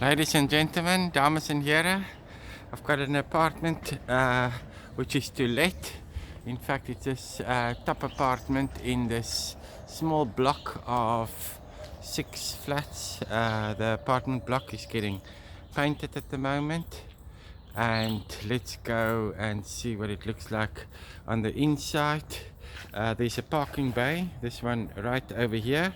Ladies and gentlemen, dames en heren, I've got an apartment which is to let. In fact, it's this top apartment in this small block of 6 flats. The apartment block is getting painted at the moment, and let's go and see what it looks like on the inside. There's a parking bay, this one right over here,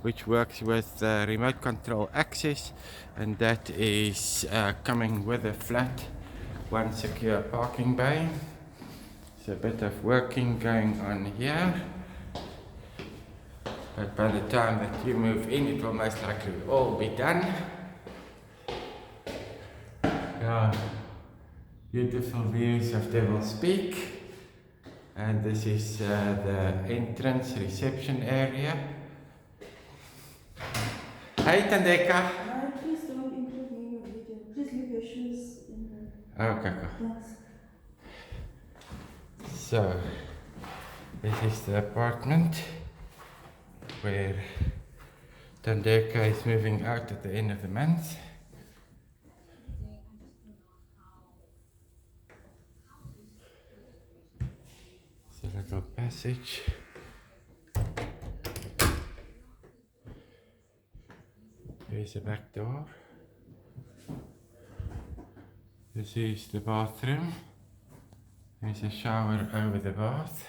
which works with remote control access, and that is coming with a flat, one secure parking bay. There's a bit of working going on here, but by the time that you move in, it will most likely all be done. Yeah, beautiful views of Devil's Peak, and this is the entrance reception area. Hey Tandeka! Please don't include me in your video. Please leave your shoes in the... Okay, cool. Yes. So, this is the apartment where Tandeka is moving out at the end of the month. It's a little passage. There's a back door. This is the bathroom. There's a shower over the bath.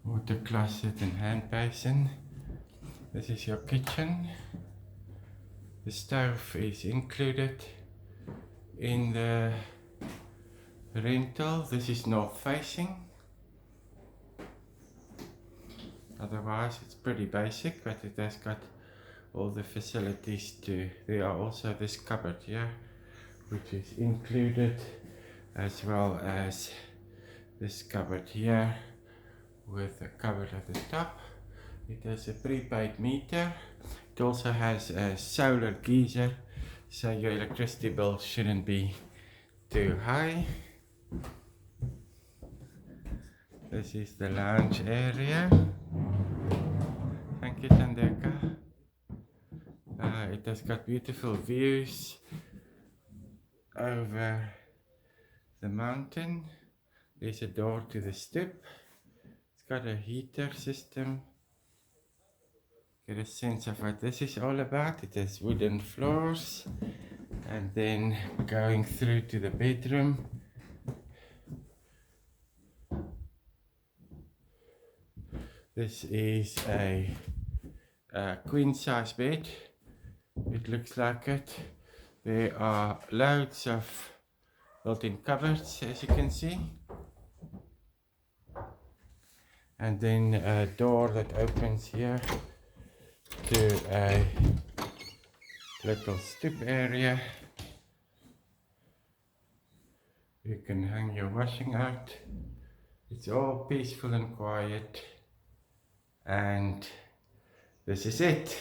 Water closet and hand basin. This is your kitchen. The stove is included in the rental. This is north facing. Otherwise it's pretty basic, but it has got all the facilities too. There are also this cupboard here, which is included, as well as this cupboard here with a cupboard at the top. It has a prepaid meter. It also has a solar geyser, so your electricity bill shouldn't be too high. This is the lounge area. Thank you, Tandeka. It has got beautiful views over the mountain. There's a door to the stoep. It's got a heater system. Get a sense of what this is all about. It has wooden floors, and then going through to the bedroom. This is a queen size bed. It looks like it. There are loads of built-in cupboards, as you can see, and then a door that opens here to a little stoop area. You can hang your washing out. It's all peaceful and quiet, and this is it.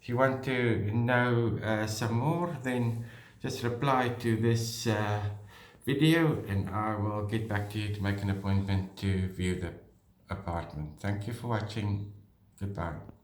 If you want to know some more, then just reply to this video and I will get back to you to make an appointment to view the apartment. Thank you for watching. Goodbye.